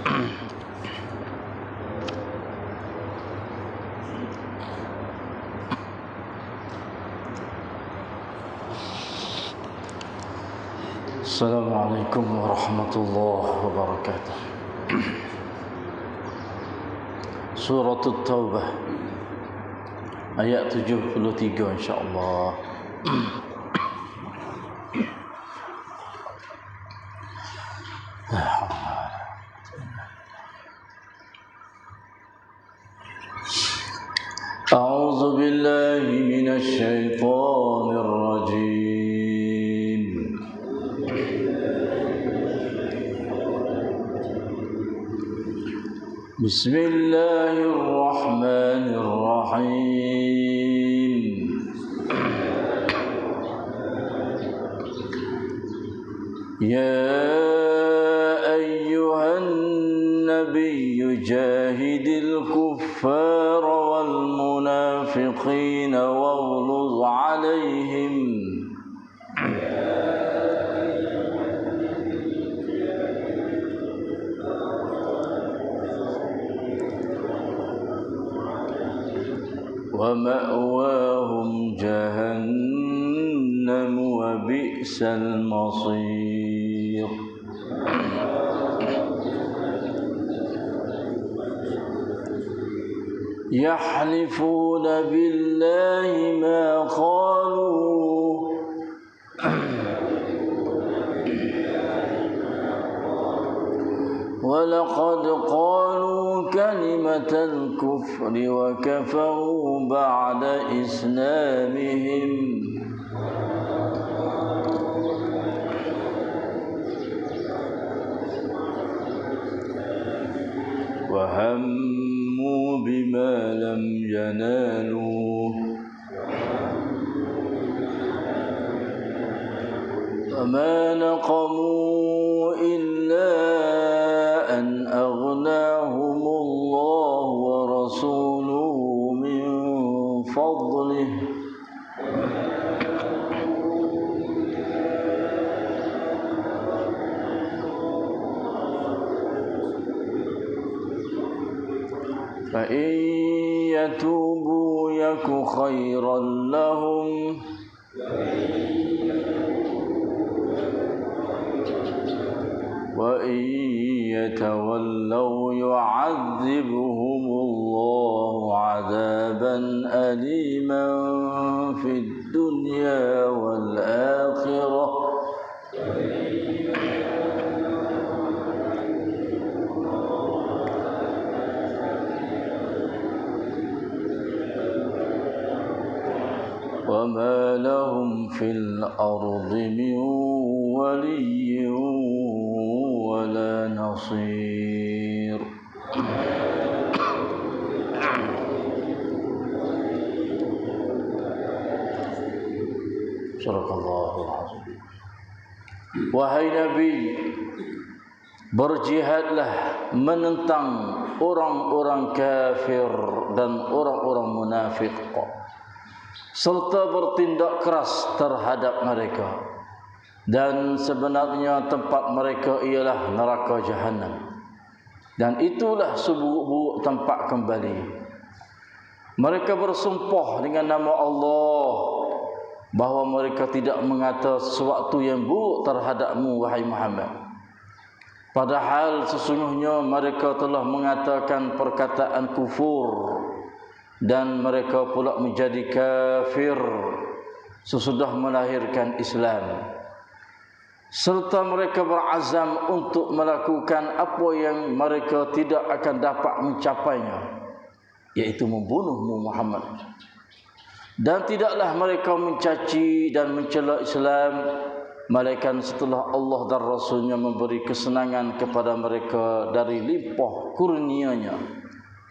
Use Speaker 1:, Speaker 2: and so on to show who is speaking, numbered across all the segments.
Speaker 1: Assalamualaikum warahmatullahi wabarakatuh. Surah At-Taubah ayat 73 insyaallah. A'udzu billahi minasy syaithanir rajim. Bismillahirrahmanirrahim. Ya ayyuhan nabiyyu jahidil kuffara wal munafiqina waghluz 'alaihim. ومأواهم جهنم وبئس المصير. يحلفون بالله ما قالوا ولقد قالوا كلمة الكفر وكفروا بعد إسلامهم وهموا بما لم ينالوا وما نقموا إلا أن أغناهم الله ورسوله من فضله فإن يتوبوا يك خيرا لهم وإن يتولوا يعذبهم الله عذابا أليما في الدنيا والآخرة وما لهم في الأرض من ولي ولا نصير. Sadaqallahul azim. Wahai Nabi, berjihadlah menentang orang-orang kafir dan orang-orang munafik, serta bertindak keras terhadap mereka, dan sebenarnya tempat mereka ialah neraka Jahannam, dan itulah seburuk-buruk tempat kembali. Mereka bersumpah dengan nama Allah bahawa mereka tidak mengata sesuatu yang buruk terhadapmu wahai Muhammad, padahal sesungguhnya mereka telah mengatakan perkataan kufur, dan mereka pula menjadi kafir sesudah melahirkan Islam, serta mereka berazam untuk melakukan apa yang mereka tidak akan dapat mencapainya, yaitu membunuhmu Muhammad. Dan tidaklah mereka mencaci dan mencela Islam, melainkan setelah Allah dan Rasulnya memberi kesenangan kepada mereka dari limpah kurnia-Nya.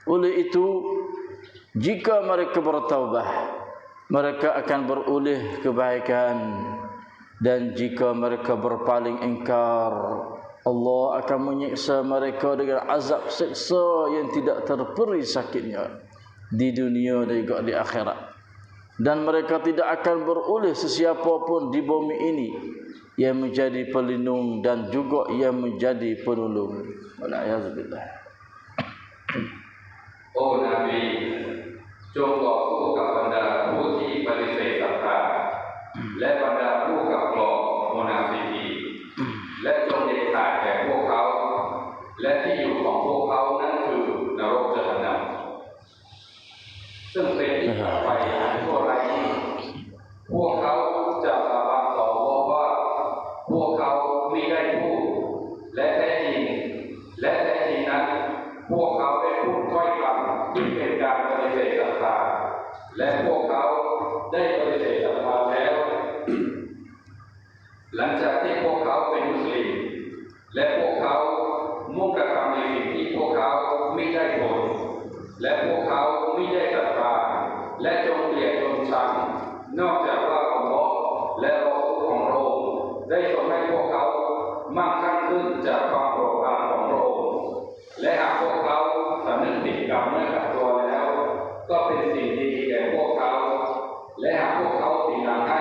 Speaker 1: Oleh itu, jika mereka bertaubat, mereka akan beroleh kebaikan, dan jika mereka berpaling ingkar, Allah akan menyiksa mereka dengan azab siksa yang tidak terperi sakitnya di dunia dan juga di akhirat. Dan mereka tidak akan beroleh sesiapa pun di bumi ini ia menjadi pelindung dan juga ia menjadi penolong. Wal'iyadzubillah.
Speaker 2: Oh Nabi, จงต่อสู้กับบรรดาผู้ที่ปฏิเสธศรัทธาและบรรดาผู้กับหลอกมุนาฟิกีและจงเด็ดขาดแก่พวกเขาและที่อยู่ของพวกเขานั้นคือนรกจะหันนำซึ่งเป็นที่ปลอดภัยอันชั่วร้ายยิ่งพวกเขาจะสาบานต่ออัลเลาะห์ว่าพวกเขามิได้พูดและแท้จริงนั้นพวกเขาได้พูดถ้อยคำที่เป็นการปฏิเสธศรัทธาและพวกเขาได้ปฏิเสธศรัทธาแล้วหลังจากที่พวกเขาเป็นมุสลิมและพวกเขามุ่งกระทำในสิ่งที่พวกเขาไม่ได้ผลและพวกเขาไม่ได้ศรัทธาและจงเกลียดจงชังนอกจากว่าอัลเลาะห์และรอซูลของพระองค์ได้ทรงให้พวกเขามั่งคั่งขึ้นจากความโปรดปรานของพระองค์และหากพวกเขาสำนึกผิดกับเนื้อกับตัวแล้วก็เป็นสิ่งดีแก่พวกเขาและหากพวกเขาผิดหลังให้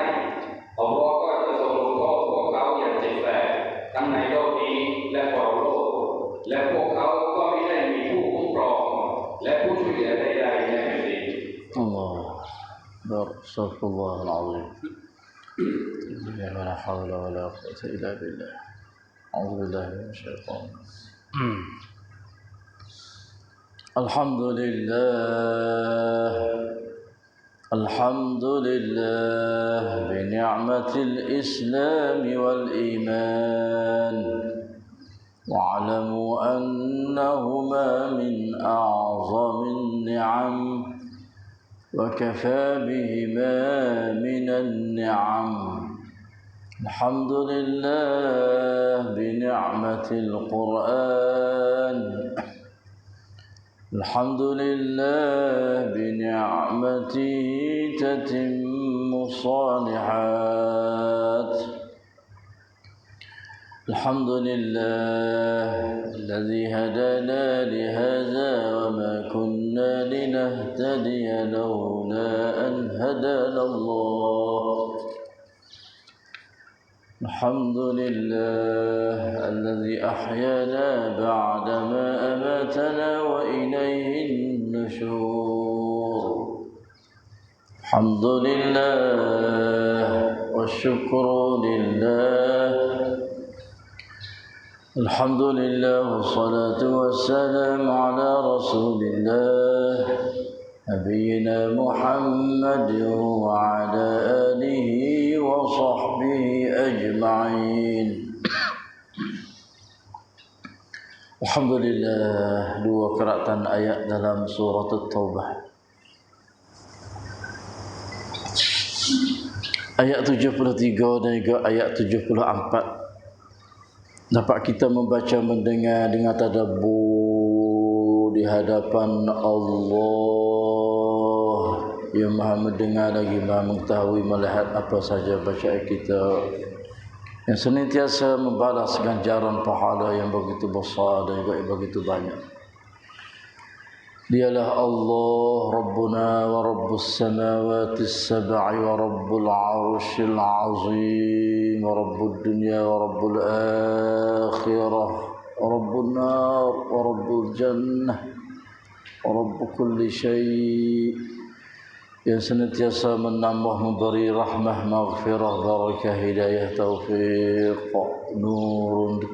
Speaker 2: อัลเลาะห์ก็จะทรงลงโทษพวกเขาอย่างเจ็บแสบทั้งในโลกนี้และปรโลกและพวกเขาก็ไม่ได้มีผู้คุ้มครองและผู้ช่วยเหลือใดๆในแผ่นดิน
Speaker 1: Allah Astaghfirullahal azim. La haula wala quwwata illa billah. A'udzu billahi minasyaitonir rajim. Alhamdulillah bi ni'matil Islam wal iman. Wa'lamu annahuma min a'zamin ni'am. وكفى بهما من النعم. الحمد لله بنعمة القرآن. الحمد لله بنعمته تتم الصالحات. الحمد لله الذي هدانا لهذا وما كنا لنهتدي لولا أن هدانا الله. الحمد لله الذي أحيانا بعدما أماتنا وإليه النشور. الحمد لله والشكر لله. الحمد لله والصلاة والسلام على رسول الله نبينا محمد وعلى آله وصحبه أجمعين. Alhamdulillah, dua keratan ayat dalam surah At-Taubah. Ayat 73 dan juga ayat 74 dapat kita membaca mendengar dengan tadabbur di hadapan Allah yang Maha mendengar lagi Maha mengetahui melihat apa saja bacaan kita, yang senantiasa membalas ganjaran pahala yang begitu besar dan juga begitu banyak. Dialah Allah Rabbuna wa Rabbus samawati sab'i wa Rabbul arshil azim wa Rabbud dunya wa Rabbul akhirah wa Rabbun nar wa Rabbul jannah wa Rabb kulli syai', yang senantiasa menambah memberi rahmah, maghfirah, barakah, hidayah, taufiq, nurun,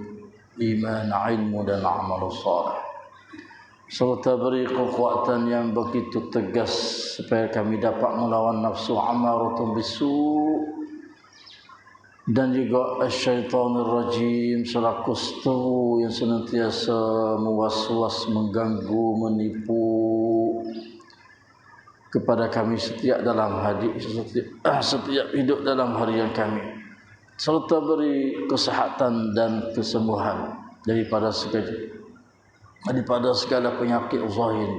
Speaker 1: iman, ilmu dan amal salih, serta beri kekuatan yang begitu tegas supaya kami dapat melawan nafsu amaratun bisu dan juga syaitanir rajim selaku seteru yang senantiasa mewas-was, mengganggu, menipu kepada kami setiap dalam setiap hidup dalam harian kami, serta beri kesehatan dan kesembuhan daripada segala penyakit zahir,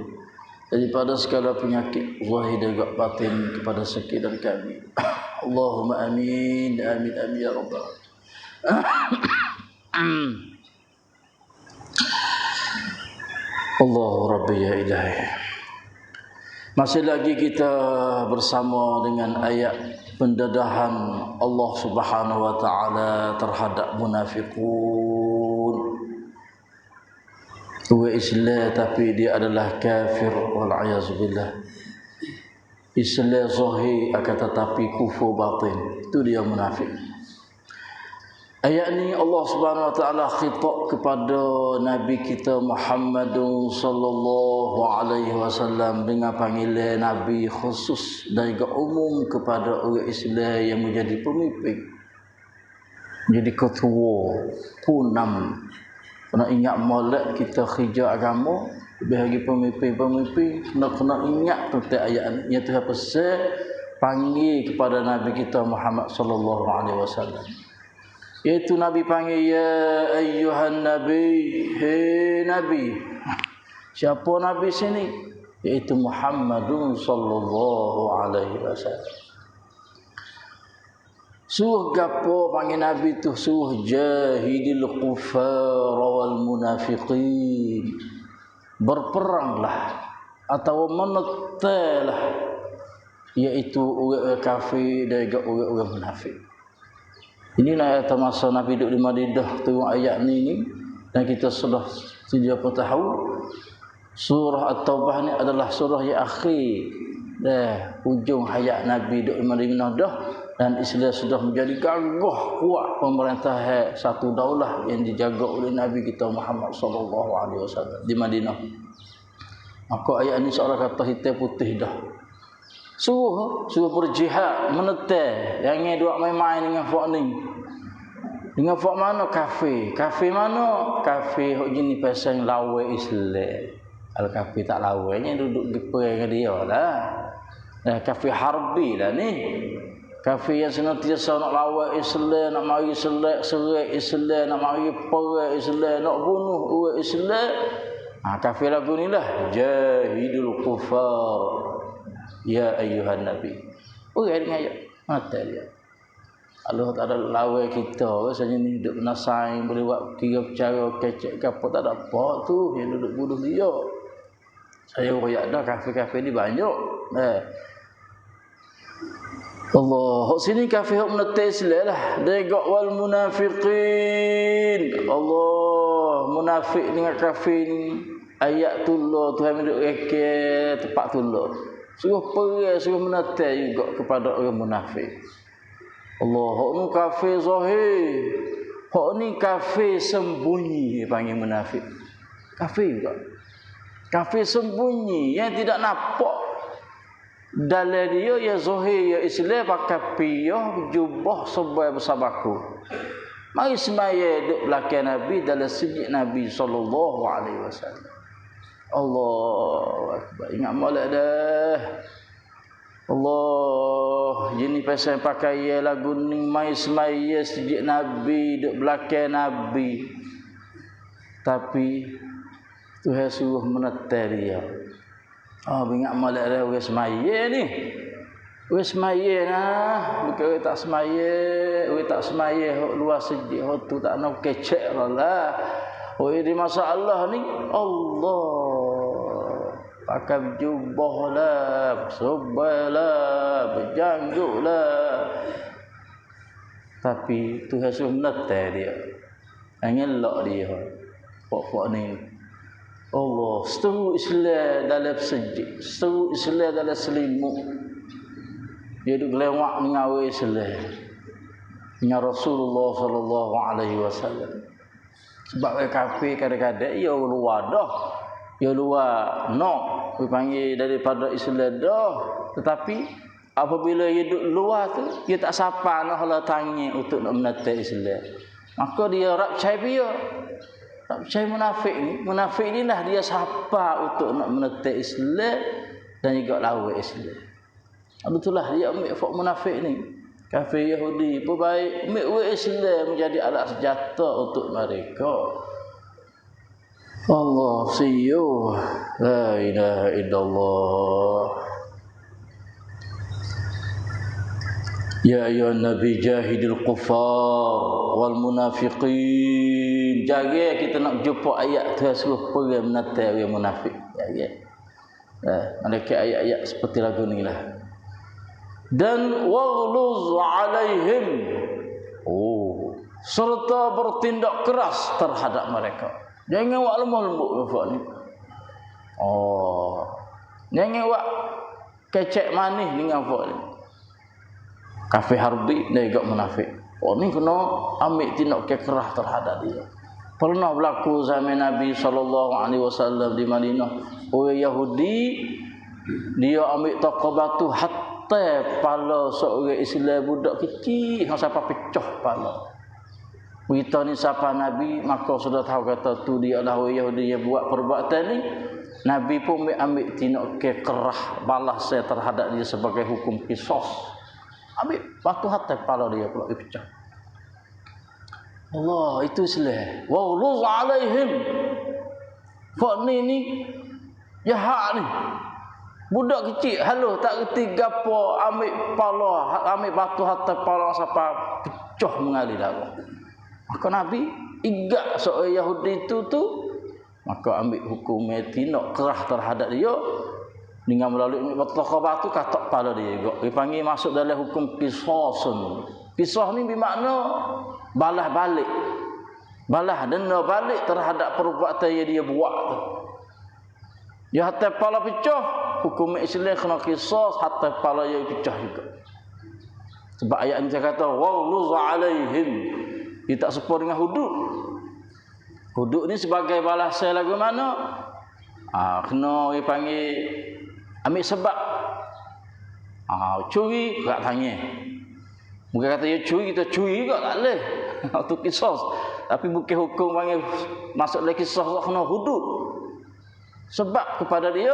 Speaker 1: daripada segala penyakit zahir dan juga batin kepada sekalian kami. Allahumma amin, amin, amin ya rabbal alamin. Allah Rabbi ya ilahi, Masih lagi kita bersama dengan ayat pendedahan Allah Subhanahu wa taala terhadap munafiqun. Wa Islam tapi dia adalah kafir wal a'yaz billah. Islam zahir akan tetapi kufur batin. Itu dia munafik. Ayat ni Allah Subhanahu wa taala khitab kepada Nabi kita Muhammad sallallahu alaihi wasallam dengan panggilan Nabi khusus dan juga umum kepada orang Islam yang menjadi pemimpin, menjadi ketua, punam. Kena ingat molek kita kerja agama, lebih lagi pemimpin-pemimpin kena ingat tentang ayat ni. Itu apa pesan panggil kepada Nabi kita Muhammad sallallahu alaihi wasallam. Iaitu Nabi panggil, ya ayyuhan nabi, hei Nabi. Siapa Nabi sini? Iaitu Muhammadun sallallahu alaihi wasallam. Suruh gapo panggil Nabi tu? Suruh jahidil kufar wal munafiqin. Berperanglah atau menetelah, iaitu orang kafir dan juga orang munafik. Inilah masa Nabi duduk di Madinah turun ayat ni dan kita sudah sedia pun tahu surah At-Taubah ni adalah surah yang akhir ujung hayat Nabi duduk di Madinah dah, dan Islam sudah menjadi gagah kuat pemerintah satu daulah yang dijaga oleh Nabi kita Muhammad sallallahu alaihi wasallam di Madinah. Maka ayat ni seolah kata hitam putih dah. Suruh berjihad, menetai. Jangan duk main-main dengan fak ni. Dengan fak mana? Kafir. Kafir mana? Kafir hok jenis pasal lawan Islam. Kalau kafir tak lawannya duduk geper dengan dia lah. Kafir harbi lah ni. Kafir yang senantiasa nak lawan Islam, nak mari serai Islam, nak mari perang Islam, nak bunuh orang Islam. Kafir lagu ni lah. Jahidul kufar ya ayyuhan nabi. Orang dengan ayat mata dia. Allah tak ada lawan kita. Rasanya ni duduk kena saing, boleh buat kira cara kecek ke apa, tak ada apa tu yang duduk bunuh dia. Saya royak dah kafir-kafir ni banyak. Allah, hok sini kafir hok menetai Islam lah. Degak wal munafiqin. Allah, munafik dengan kafir ni ayat tullah Tuhan duduk reke tempat tullah. Suruh perang, suruh menetai juga kepada orang munafik. Allah, hok ni kafir zahir. Hok ni kafir sembunyi panggil munafik. Kafir juga. Kafir sembunyi yang tidak nampak. Dalam dia ya zahir ya Islam pakai piyah jubah sebai bersabaku. Mari semaya duk belakang Nabi dalam sujud Nabi sallallahu alaihi wasallam. Allahu akbar. Ingat molek dah. Allah, ini pasal pakai lagu ni mai semaya sujud Nabi duk belakang Nabi. Tapi Tuhan suruh menetai dia. Ingat molek dah orang semaya ni. Orang semaya nah, bukan tak semaya, orang tak semaya hok luar sujud hok tu tak nak kecek lah. Oh di masa Allah ni Allah pakai jubah lah, bersubai lah, berjanggut lah. Tapi Tuhan suruh menetai dia. Ngelak dia. Pok-pok ni. Allah, seteru Islam dalam sejid, seteru Islam dalam selimut. Dia duduk lewat dengan awal Islam. Dengan Rasulullah sallallahu alaihi wasallam. Sebab kafir kadang-kadang ia luar dah. Ia luar nak dipanggil daripada Islam dah. Tetapi apabila ia duduk luar tu, dia tak sapa nak hala tangi untuk nak menetai Islam. Maka dia rak percaya dia. Tak percaya munafik ni. Munafik ni lah dia sapa untuk nak menetai Islam dan juga lawan Islam. Betullah dia ambil fak munafik ni. Kafir Yahudi pun baik. Ambil Islam menjadi alat senjata untuk mereka. Allah siyo. La ilaha illallah. Ya ayuhan nabi jahidil kufar wal munafiqin. Jaga kita nak jumpa ayat tu suruh perang menetai orang munafik. Jaga. Ada ke ayat-ayat seperti lagu ni lah. Dan waghluz alaihim, serta bertindak keras terhadap mereka. Jangan buat lemah lembut lafaz ni. Jangan buat kecek manis dengan lafaz ni. Kafir harbi dan juga munafik. Ni kena ambil tindak keras terhadap dia. Pernah berlaku zaman Nabi SAW di Madinah. Orang Yahudi dia ambil tokok batu hatta kepala seorang Islam budak kecil sampai pecah kepala. Berita ni siapa Nabi, maka sudah tahu kata tu dia adalah orang Yahudi yang buat perbuatan ni. Nabi pun ambil tindak keras balas saya terhadap dia sebagai hukum qisas. Ambil batu hatta kepala dia pula pecah. Allah, itu Islam. Waghluz alaihim. Fak ni jahat ni. Budak kecil halu tak reti gapo, ambil kepala, ambil batu hatta kepala sampai pecah mengalir darah. Maka Nabi igak seorang Yahudi itu tu, maka ambil hukum tindak keras terhadap dia dengan melalui batu katak kepala dia juga. Dipanggil masuk dalam hukum qisasun. Qisas ni bermakna balas balik. Balas denda balik terhadap perbuatan yang dia buat tu. Dia hatta kepala pecah, hukum Islam kena qisas hatta kepala dia pecah juga. Sebab ayat ni kata waghluz alaihim. Dia tak serupa dengan hudud. Hudud ni sebagai balasan lagu mana? Kena dia panggil ambil sebab. Curi tak tanya. Bukan kata dia curi, kita curi juga tak boleh. Itu qisas. Tapi bukan hukum panggil masuk dalam qisas kena hudud. Sebab kepada dia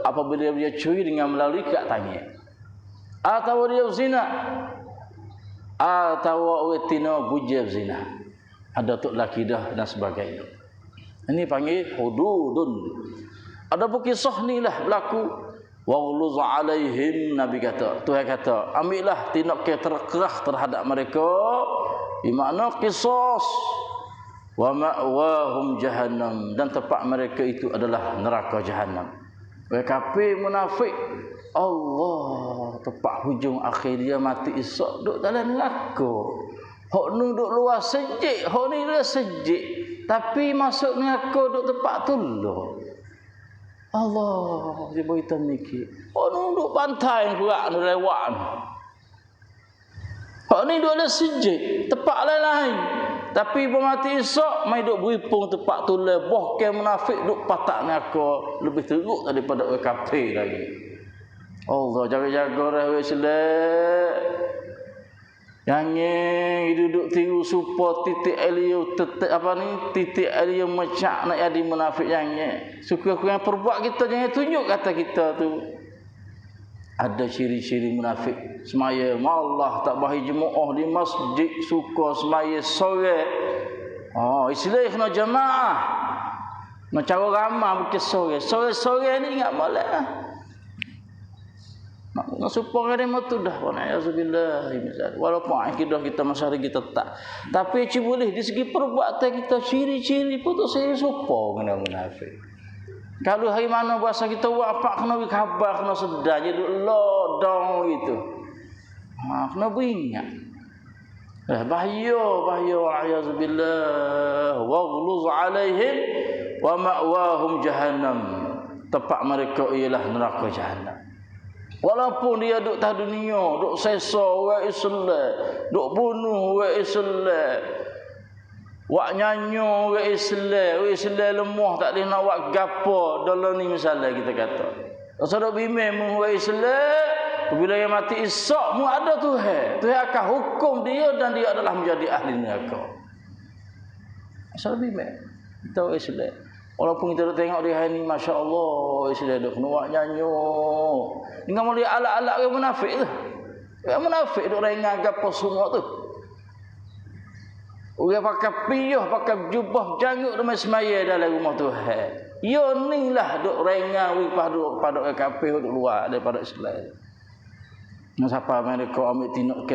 Speaker 1: apabila dia curi dengan melalui tak tanya. Atau dia zina. Atau wetina bujab zina. Ada tok laki dah dan sebagainya. Ini panggil hududun. Ada pun kisah ni lah berlaku. Waghluz alaihim, Nabi kata, Tuhan kata, ambillah tindak keras terhadap mereka. Bermakna qisas. Wa ma'wahum jahannam, dan tempat mereka itu adalah neraka jahannam. Kafir munafik, Allah, tempat hujung akhir dia mati esok duduk dalam neraka. Hak ni duduk luar sejik, hak ni dia sejik, tapi masuk neraka duduk tempat tu lah. Allah, dia berita mikir. Hak ni duduk pantai pula ni lewat. Hak ni duduk dalam sejik, tempat lain-lain. Tapi bermati esok mai duk beripung tempat tu lebah ke munafik duk patak neraka lebih teruk daripada orang kafir lagi. Allah, jaga-jaga dah Islam. Jangan duduk tiru supa titik elio titik elio macak nak jadi munafik jangan. Suka aku yang perbuat kita jangan tunjuk kata kita tu. Ada ciri-ciri munafik. Semaya Allah tak bahi jemaah di masjid, suka semaya sore. Islam kena jemaah. Nak cara ramah bukan sore. Sore ni ingat molek lah. Nak supaya dia tu dah. Wa'alaikumsalam. Walaupun akidah kita masyarakat kita tak. Tapi boleh di segi perbuatan kita ciri-ciri pun tu saya supa kena munafik. Kalau hari mana bahasa kita buat apa kena beri khabar, kena sedar je duk lodong gitu. Kena beringat. Bahaya wa'ayazubillah. Waghluz alaihim wa ma'wahum jahannam. Tempat mereka ialah neraka jahannam. Walaupun dia duk tah dunia, duk sesa orang Islam, duk bunuh orang Islam, wak nyanyo orang Islam lemah tak boleh nak buat gapo dalam ni misalnya kita kata. Saudara bimbing orang Islam bila dia mati esok mu ada Tuhan akan hukum dia dan dia adalah menjadi ahli neraka. Saudara bimbing kita orang Islam. Walaupun kita tengok dia hari ni masya-Allah Islam duk kena buat nyanyo. Dengan mulai alat-alat orang munafik tu. Orang munafik duk rengang gapo semua tu. Orang pakai piyah, pakai jubah janggut dalam semaya dalam rumah Tuhan. Ya ni lah duk rengang pada orang kafir duk luar daripada Islam. Siapa mereka ambil tindak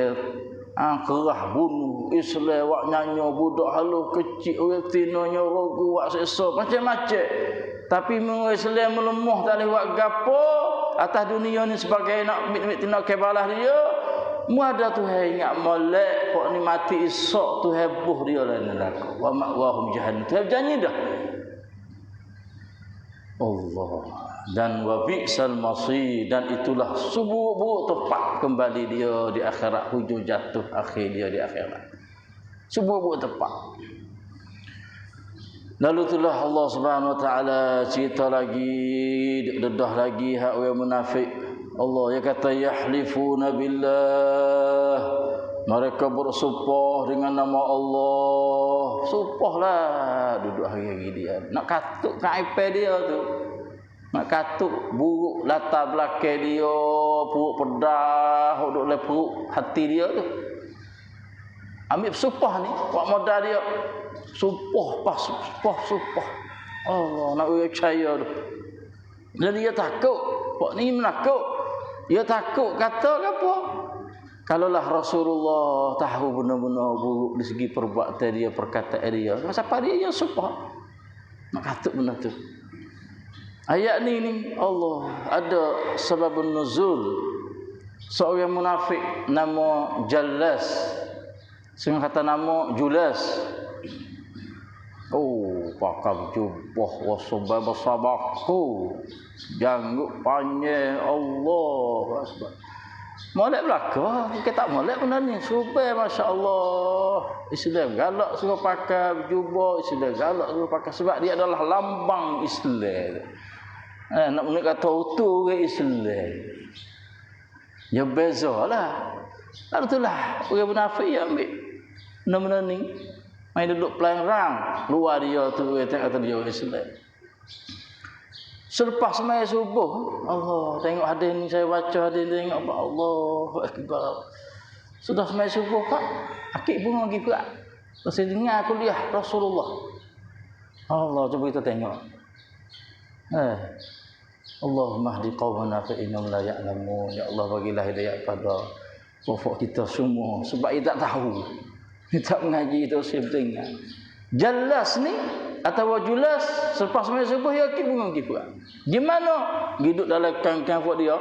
Speaker 1: Kerah bunuh Islam wak nyanyo budak halus kecil orang tinanya rogu wak seksa macam-macam. Tapi mun Islam melemah tak boleh buat gapo atas dunia ni sebagai nak tina kebalah dia. Mu ada Tuhan ingat molek kok ni mati esok tu heboh dia lah neraka. Wa ma'wahum jahannam. Tuhan janji dah. Allah dan wa bi'sal masir, dan itulah seburuk-buruk tempat kembali dia di akhirat, hujung jatuh akhir dia di akhirat. Seburuk-buruk tempat. Lalu itulah Allah Subhanahu wa taala cerita lagi, dedah lagi hak orang munafik. Allah yang kata yahlifuna billah, mereka bersumpah dengan nama Allah. Sumpahlah duduk hari-hari dia. Nak katuk iPad dia tu. Nak katuk buruk latar belakang dia, perut pedah, duduk le perut hati dia tu. Ambil sumpah ni, buat modal dia. Sumpah. Allah nak percaya tu. Jadi dia takut. Pak ni menakut. Dia takut kata apa? Kalaulah Rasulullah tahu benar-benar buruk di segi perbuatan dia, perkataan dia, siapa dia yang sumpah? Nak katuk benda tu. Ayat ni Allah ada sebab nuzul. Seorang munafik nama Jallas. Sing kata nama Julas. Pakam jubah wasubah basabaku. Janggut panjang Allah Akbar. Molek belaka, kita tak molek benda ni. Subhan masya-Allah. Islam galak suruh pakai jubah, Islam galak suruh pakai sebab dia adalah lambang Islam. Nak kata utuh ke Islam. Ya bezalah. Lalu itulah orang munafik yang ambil benda-benda ni. Main duduk pelang-rang luar dia tu kata dia Islam. Selepas sembahyang subuh, Allah tengok hadis ni, saya baca hadis ni, tengok Allahu Akbar. Sudah sembahyang subuh Pak, akik bunga pergi pula. Saya dengar kuliah Rasulullah. Allah cuba kita tengok. Allahumma hdi qaumana fa innahum la ya'lamun. Ya Allah bagilah hidayah pada pokok kita semua sebab kita tak tahu. Kita mengaji itu sebetulnya. Jelas ni atau Julas selepas sembahyang subuh ya akik bunga pergi pula. Gimana? Hidup dalam kang-kang buat dia.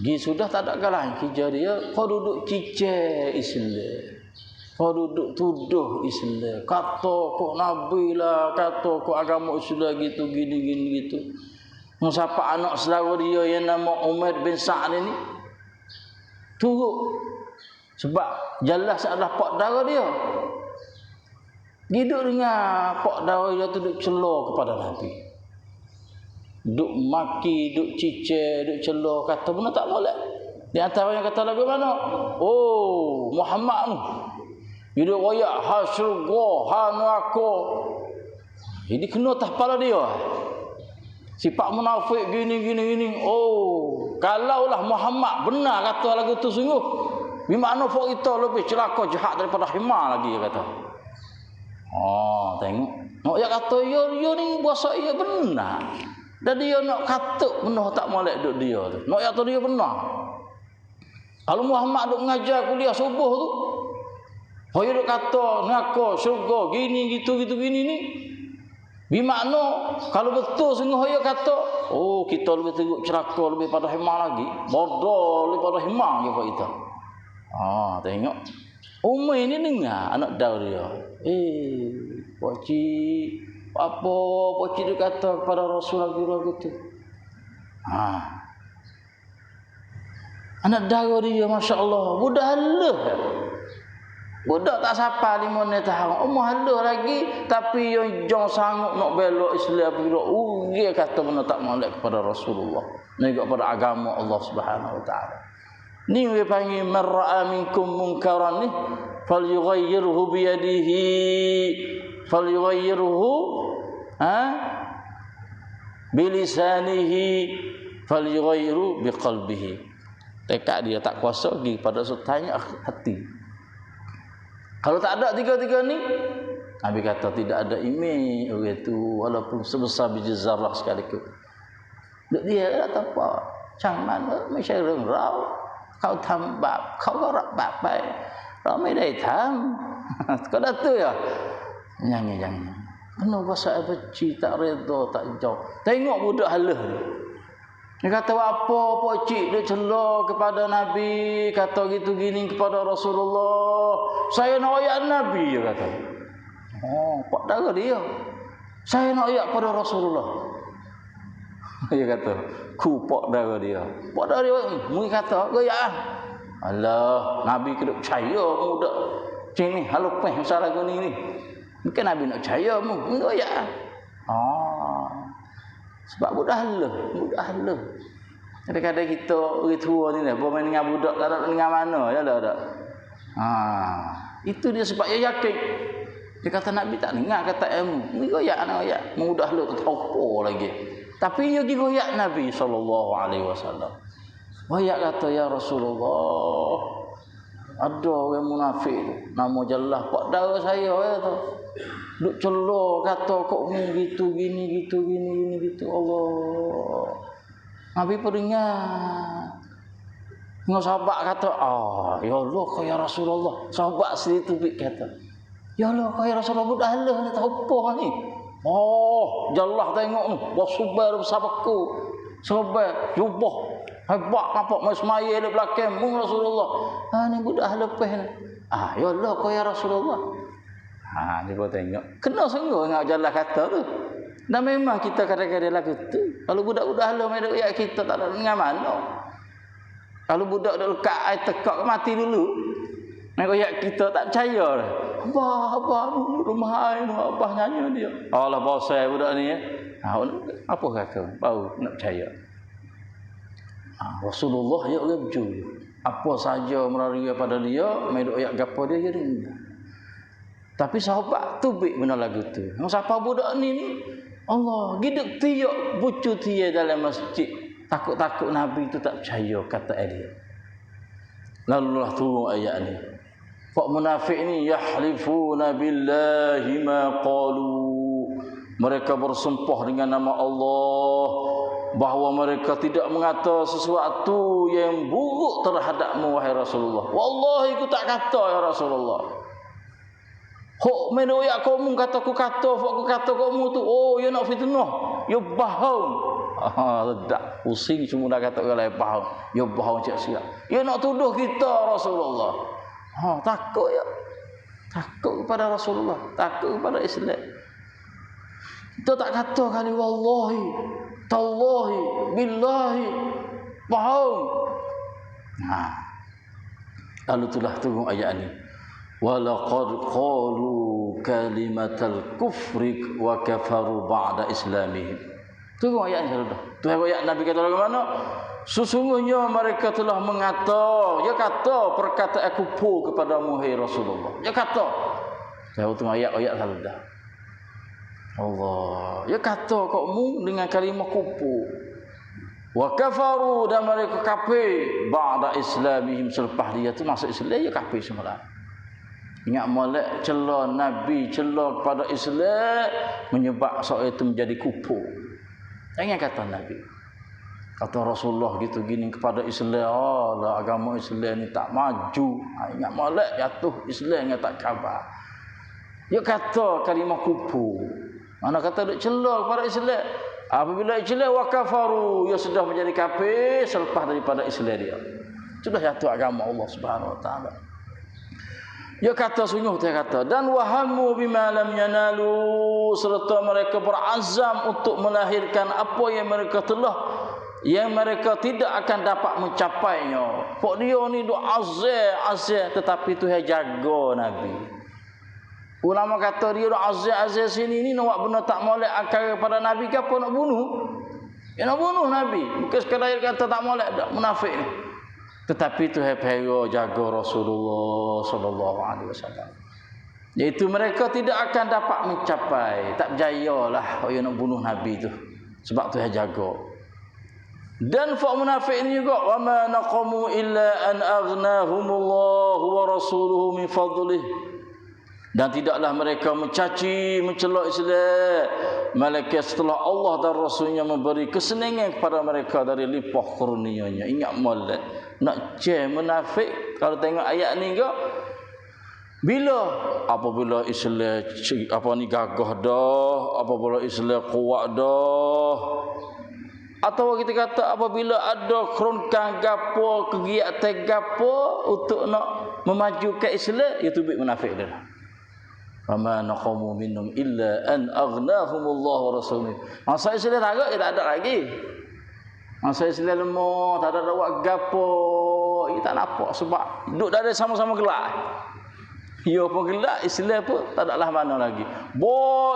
Speaker 1: Gi sudah tak ada galang kerja dia, kau duduk cicir Islam. Kau duduk tuduh Islam. Kata kau nabi lah, kata kau agama Islam gitu gini gitu. Siapa anak saudara dia yang nama Umar bin Sa'ad ini? Turut sebab jelas adalah pak darah dia. Hidup dengan pak darah dia tu duk celah kepada Nabi. Duk maki, duk cicir, duk celah, kata benda tak boleh. Di antara yang kata lagu mana? Muhammad ni. Hidup royak ha syurga, ha neraka. Jadi kena atas kepala dia. Sifat munafik gini. Kalaulah Muhammad benar kata lagu tu sungguh, bermakna fak kita lebih celaka jahat daripada himar lagi dia kata. Tengok. Nak dia kata dia ni bahasa dia benar. Dan dia nak katuk benar tak molek duk dia tu. Nak kata dia benar. Kalau Muhammad duk mengajar kuliah subuh tu, dia duk kata neraka, syurga, gini gitu gini ni. Bermakna kalau betul sungguh dia kata, kita lebih teruk celaka lebih pada himar lagi, bodoh lebih pada himar je kita. Tengok. Umar ni dengar anak dau dia. Pocik, apa pocik dia kata kepada Rasulullah gitu. Anak dau dia masya-Allah, budak halus. Budak tak sapa 5 tahun. Umur halus lagi tapi yang jong sanggup nak belok Islam pula. Dia kata benda tak molek kepada Rasulullah. Negak pada agama Allah Subhanahu wa taala. Ni dia panggil mar'a minkum munkaran ni falyughayyirhu bi yadihi falyughayyirhu bi lisanihi falyughayyirhu bi qalbihi. Tekad dia tak kuasa pergi pada tanya hati. Kalau tak ada tiga-tiga ni, Nabi kata tidak ada iman orang itu walaupun sebesar biji zarah sekalipun. Dia tak apa. ช่างมันไม่ใช่เรื่องเราเขาทำบาปเขาก็รับบาปไปเราไม่ได้ทำ kau dah tu ya jangan kenapa saya benci tak redha tak jauh tengok budak halus ni dia kata apa pak cik dia cela kepada Nabi kata gitu gini kepada Rasulullah saya nak ayat Nabi dia kata pak darah dia saya nak ayat pada Rasulullah dia kata ku pak darah dia mui kata goyak Allah Nabi kena percaya budak sini halus peh masalah gini ni mungkin Nabi nak percaya mu goyak sebab budak halus kadang-kadang kita orang tua ni bermain dengan budak tak ada dengan mana ya tak itu dia sebab dia yakin dia kata Nabi tak dengar kata ilmu ni goyak nak goyak budak halus tak tahu lagi tapi dia pergi goyak Nabi SAW goyak kata ya Rasulullah ada orang munafik tu nama jelas pak darah saya tu duk celo kata kok mu gitu gini Allah Nabi peringat dengan sahabat kata ya Allah kau ya Rasulullah sahabat situ kata ya Allah kau ya Rasulullah budak halus ni tak apa ni jelas tengok ni wasubar bersamaku sahabat jubah hebat nampak masmaya di belakang mu Rasulullah ni budak halus ni ya Allah kau ya Rasulullah dia pun tengok kena sungguh dengan jalan kata tu dan memang kita kadang-kadang lagu tu kalau budak-budak halus main ayat kita tak ada dengan mana kalau budak dah lekat air tekak mati dulu main ayat kita tak percaya dah abah rumah air abah nyanyi dia Allah bosan budak ni apa kata baru nak percaya Rasulullah ya orang jujur apa saja meraria pada dia main ayat gapo dia jadi tapi sahabat tu baik benar lagu tu. Siapa budak ni Allah gidak tiak bucu dia dalam masjid. Takut-takut Nabi tu tak percaya kata dia. Lalu Allah turun ayat ni. Pak munafik ni yahlifuna billahi ma qalu. Mereka bersumpah dengan nama Allah bahawa mereka tidak mengata sesuatu yang buruk terhadapmu wahai Rasulullah. Wallahi aku tak kata ya Rasulullah. Hok menoyak kamu kata aku kata kamu tu ya nak fitnah ya bohong tak pusing semua dah kata orang lain faham ya bohong cak siap ya nak tuduh kita Rasulullah takut kepada Rasulullah takut kepada Islam kita tak kata kali wallahi tallahi billahi bohong lalu itulah turun ayat ni walaqad qalu kalimatal kufri wa kafaru ba'da islamihim. Tengok ayat ni sudah. Tu ayat Nabi kata bagaimana? Sesungguhnya mereka telah kata perkataan kufur kepada Muhammad Rasulullah. Dia kata. Saya tengok ayat sudah. Allah. Dia kata kok mu dengan kalimah kufur. Wa kafaru dan mereka kafir ba'da islamihim selepas dia tu masuk Islam dia kafir semula. Ingat molek celah Nabi, celah kepada Islam menyebab soal itu menjadi kufur. Jangan kata Nabi. Kata Rasulullah gitu gini kepada Islam, agama Islam ni tak maju. Ingat molek jatuh Islam yang tak khabar. Dia kata kalimah kufur. Mana kata duk celah kepada Islam. Apabila Islam wa kafaru, ia sudah menjadi kafir selepas daripada Islam dia. Sudah jatuh agama Allah Subhanahu wa taala. Dia kata sungguh dia kata dan wahamu bima lam yanalu serta mereka berazam untuk melahirkan apa yang mereka tidak akan dapat mencapainya. Pok dia ni duk azal tetapi Tuhan jaga Nabi. Ulama kata dia duk azal sini ni nak benda tak molek akal pada Nabi ke apa nak bunuh? Dia nak bunuh Nabi. Bukan sekadar kata tak molek dak munafik ni. Tetapi Tuhan jaga Rasulullah sallallahu alaihi wasallam. Iaitu mereka tidak akan dapat mencapai, tak berjayalah orang nak bunuh Nabi tu sebab Tuhan jaga. Dan fa munafik ini juga wa ma naqamu illa an aghnahumullahu wa rasuluhu min fadlih. Dan tidaklah mereka mencaci, mencela Islam, malaikat setelah Allah dan Rasulnya memberi kesenangan kepada mereka dari limpah kurnianya. Ingat molek. Nak munafik, kalau tengok ayat ni ke, apabila Islam gagah dah, apabila Islam kuat dah, atau kita kata apabila ada kerongkang gapo, kegiatan gapo untuk nak memajukan Islam, itu bik munafik dah. Fama naqamu minhum illa an aghnahumullah wa rasuluh. Masa Islam tak ada lagi. Masa Islam lemah, tak ada buat gapo, kita tak nampak sebab duduk dah ada sama-sama gelak. Ya pun gelak, Islam pun tak adalah mana lagi.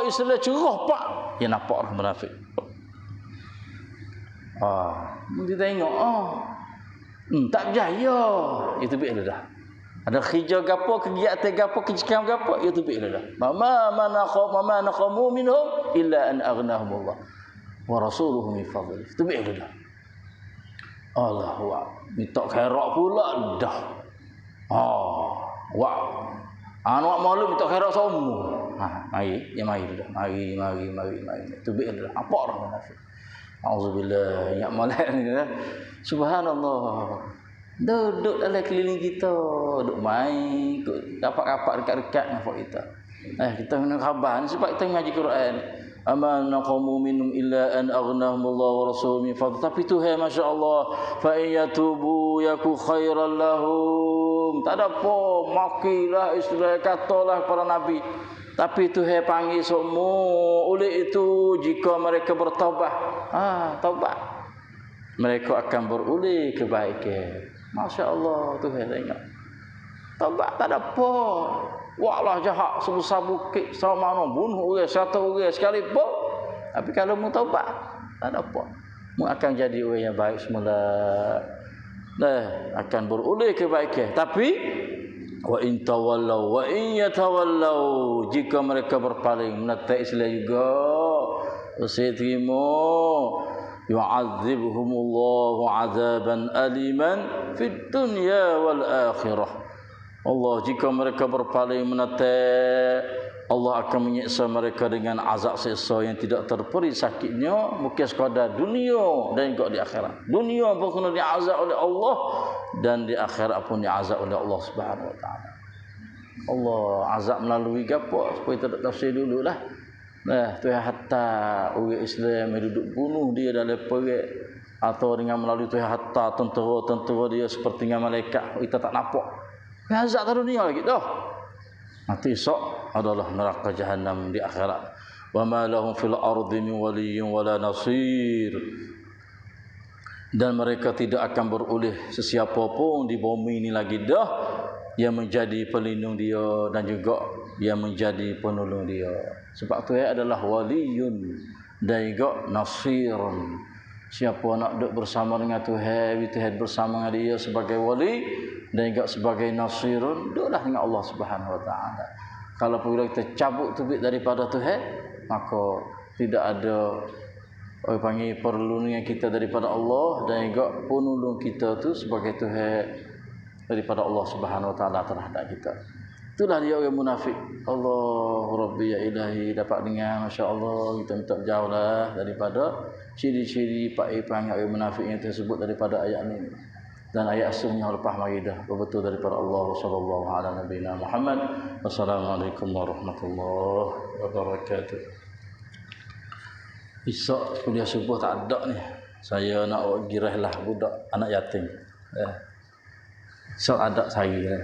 Speaker 1: Islam cerah pak, dia nampak orang munafik. Kita tengok, tak berjaya. Itu biar dah. Ada khijau gapo, kegiatan gapo, kecikam gapo, itu biar dah. Mama naqamu minhum illa an aghnahumullah wa rasuluhu min fadlih. Itu biar dah. Allahu akbar. Minta khairat pula dah. Anak malu minta khairat semua. Mari dah. Mari. Itu biar dah. Apa orang munafik? Auzubillah. Ya malak ni dah. Subhanallah. Duduk dalam keliling kita, duduk main, rapat-rapat dekat-dekat dengan kita. Kita kena khabar sebab kita mengaji Quran. Aman naqamu minhum illa an aghnahumullah wa rasuluhu min fadl. Tapi Tuhan masya-Allah, fa yatubu yaku khairan lahum. Tak ada apa, makilah Islam, katalah para nabi. Tapi Tuhan panggil semua. Oleh itu jika mereka bertaubat, taubat, mereka akan beroleh kebaikan. Masya-Allah, Tuhan tengok. Taubat tak ada apa. Walah jahat sebesar bukit, sama mana bunuh orang, 100 orang sekalipun. Tapi kalau mu taubat, tak ada apa. Mu akan jadi orang yang baik semula. Akan beroleh kebaikan. Tapi wa in tawallau wa in yatawallau, jika mereka berpaling menentang Islam juga, saya terima, yu'adzibhumullahu 'adzaban aliman fid dunya wal akhirah. Allah, jika mereka berpaling menentang, Allah akan menyiksa mereka dengan azab siksa yang tidak terperi sakitnya, bukan sekadar dunia dan juga di akhirat. Dunia pun kena diazab oleh Allah, dan di akhirat pun diazab oleh Allah Subhanahu wa taala. Allah azab melalui gapo? Supaya kita tafsir dululah. Tuhan hatta orang Islam yang duduk bunuh dia dalam perang, atau dengan melalui Tuhan hatta tentera dia seperti dengan malaikat, kita tak nampak. Azab tak dunia lagi dah. Nanti esok adalah neraka jahanam di akhirat. Wa ma lahum fil ardi min waliyyin wala nasir. Dan mereka tidak akan beroleh sesiapa pun di bumi ini lagi dah yang menjadi pelindung dia dan juga yang menjadi penolong dia. Sebab Tuhan adalah waliyun dan juga nasirun. Siapa nak duduk bersama dengan Tuhan, Tuhan bersama dengan dia sebagai wali dan juga sebagai nasirun, duduklah dengan Allah Subhanahu wa taala. Kalau apabila kita cabut tubik daripada Tuhan, maka tidak ada orang panggil perlindungan kita daripada Allah, dan juga penolong kita tu sebagai Tuhan daripada Allah Subhanahu wa taala terhadap kita. Itulah dia orang munafik. Allahu Rabbi ya ilahi, dapat dengar, masya-Allah, kita minta jauhlah daripada ciri-ciri perangai orang munafik yang tersebut daripada ayat ini dan ayat aslinya lepas mari dah betul daripada Allah sallallahu alaihi Muhammad. Wassalamualaikum warahmatullahi wabarakatuh. Esok kuliah subuh tak ada ni. Saya nak girahlah budak anak yatim. Esok ada saya.